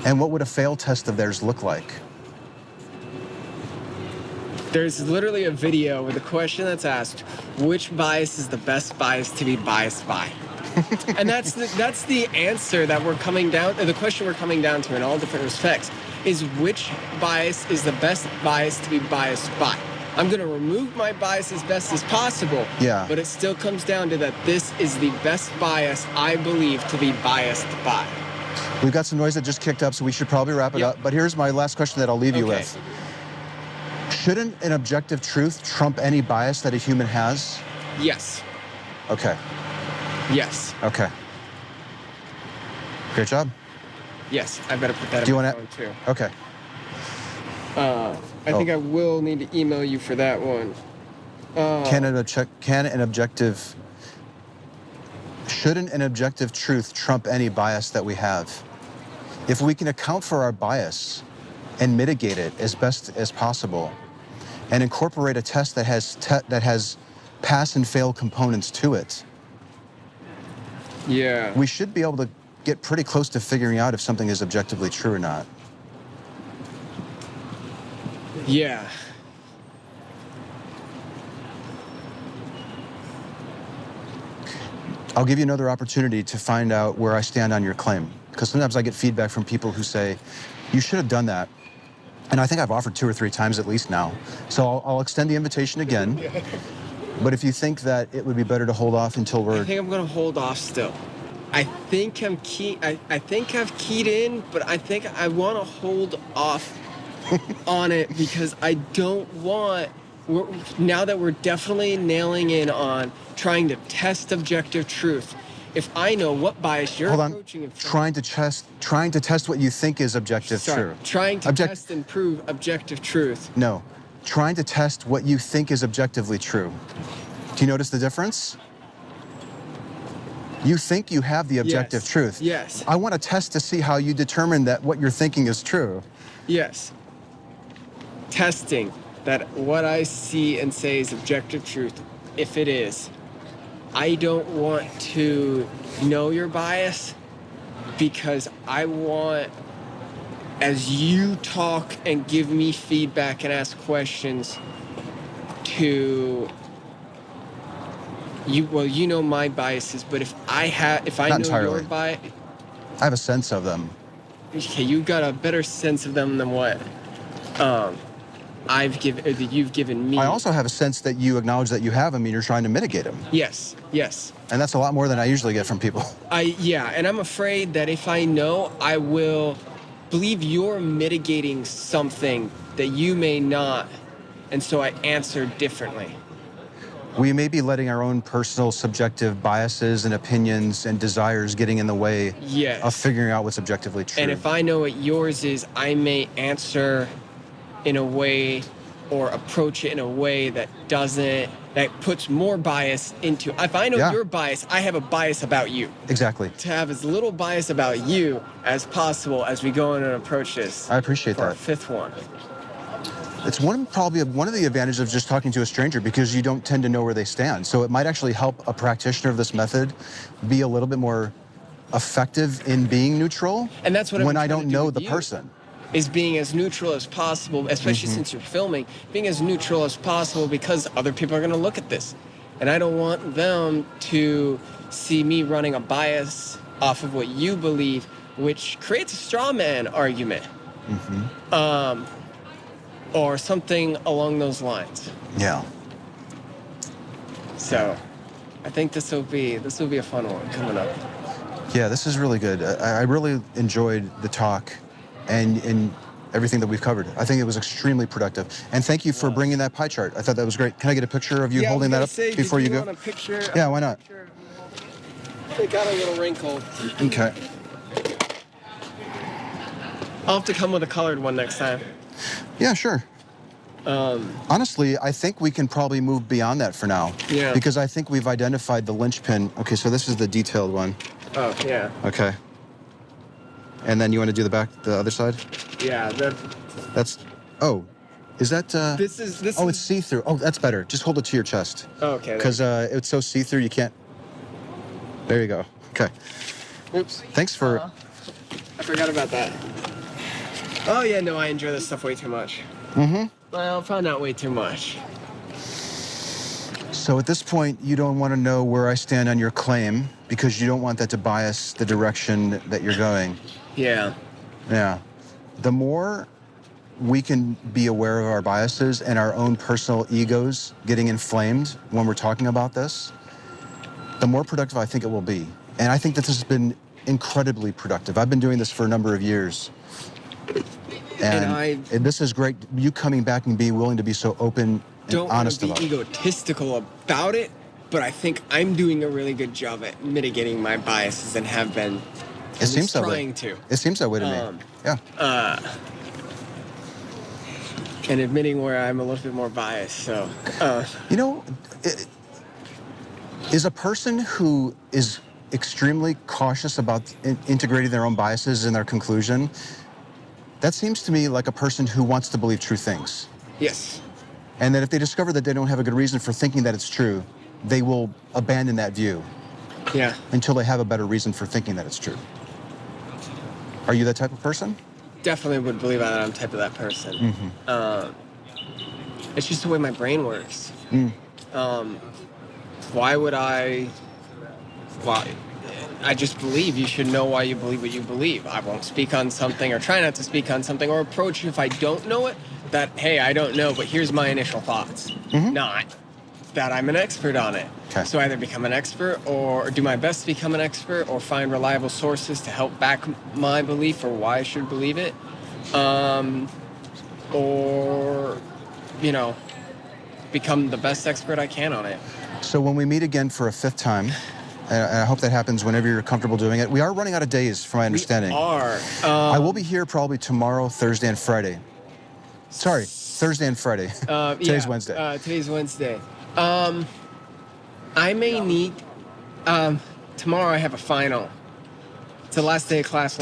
And what would a fail test of theirs look like?
There's literally a video with a question that's asked, which bias is the best bias to be biased by? And that's the answer that we're coming down, the question we're coming down to in all different respects, is which bias is the best bias to be biased by? I'm going to remove my bias as best as possible, but it still comes down to that this is the best bias I believe to be biased by.
We've got some noise that just kicked up, so we should probably wrap it up. But here's my last question that I'll leave you with. Shouldn't an objective truth trump any bias that a human has?
Yes.
Okay.
Yes.
Okay. Great job.
Yes, I better put that in my phone too.
Okay.
I think I will need to email you for that one.
Shouldn't an objective truth trump any bias that we have? If we can account for our bias and mitigate it as best as possible, and incorporate a test that has pass and fail components to it, we should be able to get pretty close to figuring out if something is objectively true or not.
Yeah.
I'll give you another opportunity to find out where I stand on your claim, because sometimes I get feedback from people who say, you should have done that. And I think I've offered 2 or 3 times at least now. So I'll extend the invitation again. But if you think that it would be better to hold off until we're...
I think I'm going to hold off still. I think I'm key. I think I've keyed in, but I think I want to hold off on it because I don't want... now that we're definitely nailing in on trying to test objective truth, if I know what bias you're approaching...
Trying to test what you think is objective truth.
Trying to test and prove objective truth.
No. Trying to test what you think is objectively true. Do you notice the difference? You think you have the objective truth.
Yes.
I want to test to see how you determine that what you're thinking is true.
Yes. Testing that what I see and say is objective truth. If it is, I don't want to know your bias because I want, as you talk and give me feedback and ask questions, to you. Well, you know my biases, but if I know your bias,
I have a sense of them.
Okay, you've got a better sense of them than what that you've given me.
I also have a sense that you acknowledge that you have them and you're trying to mitigate them.
Yes, yes.
And that's a lot more than I usually get from people.
And I'm afraid that if I know, I will believe you're mitigating something that you may not, and so I answer differently.
we may be letting our own personal subjective biases and opinions and desires getting in the way
Yes.
of figuring out what's objectively true.
And if I know what yours is, I may answer in a way or approach it in a way that puts more bias into. If I know your bias, I have a bias about you.
Exactly.
To have as little bias about you as possible as we go in and approach this.
I appreciate
for our
that.
fifth one.
It's probably one of the advantages of just talking to a stranger, because you don't tend to know where they stand. So it might actually help a practitioner of this method be a little bit more effective in being neutral.
And that's what
when
I'm
I
trying
don't
to do
know
with
the
you,
person.
Is being as neutral as possible, especially since you're filming, being as neutral as possible, because other people are going to look at this. And I don't want them to see me running a bias off of what you believe, which creates a straw man argument. Or something along those lines.
Yeah.
So, I think this will be a fun one coming up.
Yeah, this is really good. I really enjoyed the talk and everything that we've covered. I think it was extremely productive. And thank you for bringing that pie chart. I thought that was great. Can I get a picture of you holding that up before you go?
Want a picture?
Yeah, why not?
It got a little wrinkled.
Okay.
I'll have to come with a colored one next time.
Yeah, sure. Honestly, I think we can probably move beyond that for now.
Yeah.
Because I think we've identified the linchpin. Okay, so this is the detailed one.
Oh, yeah.
Okay. And then you want to do the other side?
Yeah,
That's, oh, is that,
This is
it's see-through. Oh, that's better. Just hold it to your chest.
Okay.
Because it's so see-through, you can't. There you go. Okay.
Oops.
Thanks for.
I forgot about that. Oh, yeah, no, I enjoy this stuff way too much. Well, probably not way too much.
So at this point, you don't want to know where I stand on your claim, because you don't want that to bias the direction that you're going.
Yeah.
Yeah. The more we can be aware of our biases and our own personal egos getting inflamed when we're talking about this, the more productive I think it will be. And I think that this has been incredibly productive. I've been doing this for a number of years. And this is great. You coming back and being willing to be so open and honest about it.
Don't want to be egotistical about it, but I think I'm doing a really good job at mitigating my biases and have been.
It seems that way.
Trying to.
It seems that way to me. Yeah.
And admitting where I'm a little bit more biased. So.
You know, is a person who is extremely cautious about integrating their own biases in their conclusion, that seems to me like a person who wants to believe true things.
Yes.
And that if they discover that they don't have a good reason for thinking that it's true, they will abandon that view.
Yeah.
Until they have a better reason for thinking that it's true. Are you that type of person?
Definitely would believe that I'm type of that person. It's just the way my brain works. Why would I? Why? I just believe you should know why you believe what you believe. I won't speak on something or try not to speak on something or approach if I don't know it. That, hey, I don't know, but here's my initial thoughts. Not that I'm an expert on it.
Okay.
So either become an expert or do my best to become an expert or find reliable sources to help back my belief or why I should believe it. Or, become the best expert I can on it.
So when we meet again for a fifth time, and I hope that happens whenever you're comfortable doing it. We are running out of days, from my understanding.
We are.
I will be here probably tomorrow, Thursday, and Friday. Sorry, Thursday and Friday. Today's Wednesday.
Today's Wednesday. I may need... tomorrow I have a final. It's the last day of class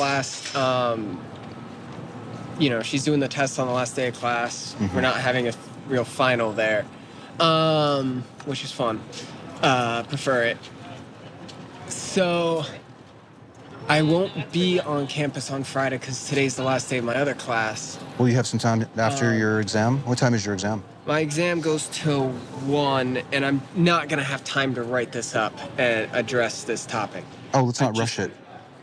she's doing the test on the last day of class. We're not having a real final there, which is fun. Prefer it. So I won't be on campus on Friday because today's the last day of my other class.
Will you have some time after your exam? What time is your exam?
My exam goes till 1, and I'm not going to have time to write this up and address this topic.
Oh, let's not rush it.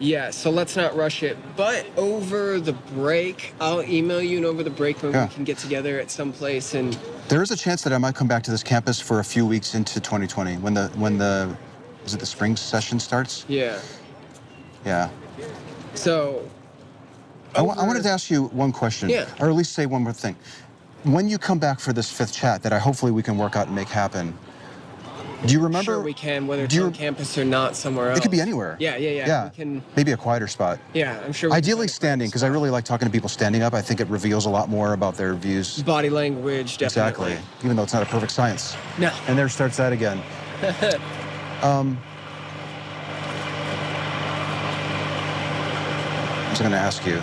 Yeah, so let's not rush it. But over the break, I'll email you, and over the break maybe we can get together at some place and...
There is a chance that I might come back to this campus for a few weeks into 2020 when the is it the spring session starts?
Yeah.
Yeah.
So...
I wanted to ask you one question.
Yeah.
Or at least say one more thing. When you come back for this fifth chat that hopefully we can work out and make happen, Do you remember?
Sure, we can, whether it's
do you-
on campus or not, somewhere else.
It could be anywhere.
Yeah. We can,
Maybe a quieter spot.
yeah, I'm sure. We can
Ideally
find a
standing, because I really like talking to people standing up. I think it reveals a lot more about their views.
body language, definitely.
Exactly. Even though it's not a perfect science.
No.
And there starts that again. I was going to ask you.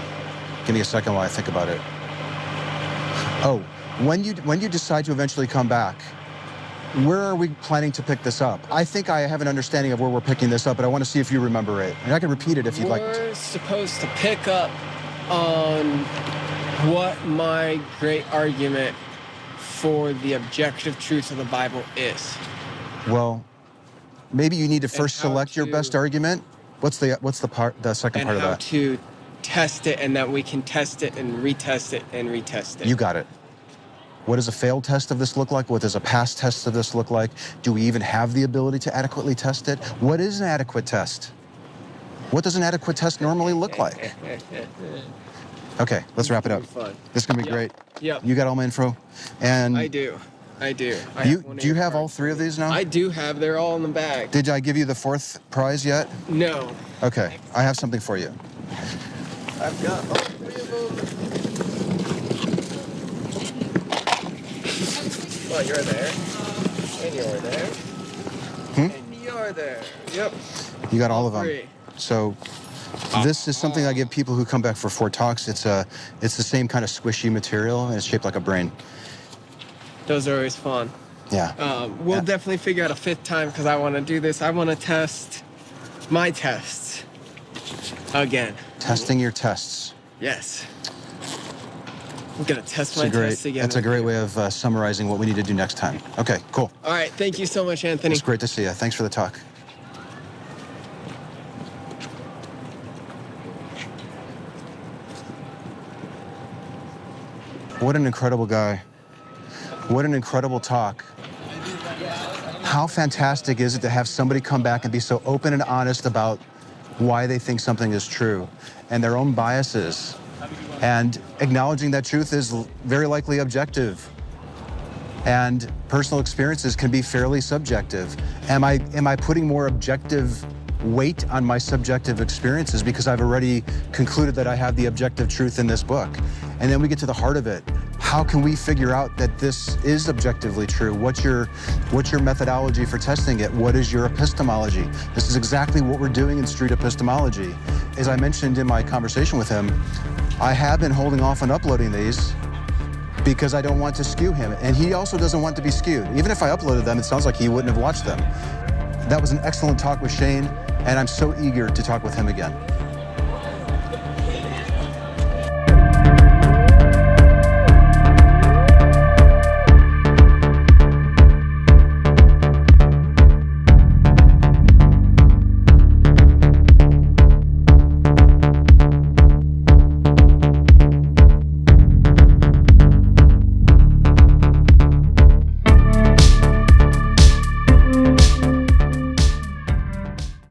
Give me a second while I think about it. Oh, when you decide to eventually come back, where are we planning to pick this up? I think I have an understanding of where we're picking this up, but I want to see if you remember it. And I can repeat it if you'd like.
We're supposed to pick up on what my great argument for the objective truth of the Bible is.
Well, maybe you need to first
how
select your
to-
best argument. What's the second
And
part of
how
that?
to test it, and that we can test it and retest it and retest it.
You got it. What does a failed test of this look like? What does a past test of this look like? Do we even have the ability to adequately test it? What is an adequate test? What does an adequate test normally look like? Okay, let's wrap it up.
Fun.
This is gonna be
Yep.
great.
Yep.
You got all my info? And
I do. I
do
one
you
of your
have all
cards.
three of these now?
I do have. They're all in the bag.
Did I give you the fourth prize yet?
No.
Okay, I have something for you.
I've got all three of them. Well, you're there. And you're there. And you're there. Yep.
You got all of them.
Three.
So this is something I give people who come back for 4 talks. It's the same kind of squishy material, and it's shaped like a brain.
Those are always fun.
Yeah.
We'll
Yeah.
definitely figure out a 5th time because I want to do this. I want to test my tests again.
Testing your tests.
Yes. I'm going to test my tests again.
That's a great way of summarizing what we need to do next time. Okay, cool.
All right. Thank you so much, Anthony.
It's great to see you. Thanks for the talk. What an incredible guy. What an incredible talk. How fantastic is it to have somebody come back and be so open and honest about why they think something is true and their own biases, and acknowledging that truth is very likely objective and personal experiences can be fairly subjective. Am I putting more objective weight on my subjective experiences because I've already concluded that I have the objective truth in this book? And then we get to the heart of it. How can we figure out that this is objectively true? What's your methodology for testing it? What is your epistemology? This is exactly what we're doing in Street Epistemology. As I mentioned in my conversation with him, I have been holding off on uploading these because I don't want to skew him. And he also doesn't want to be skewed. Even if I uploaded them, it sounds like he wouldn't have watched them. That was an excellent talk with Shane, and I'm so eager to talk with him again.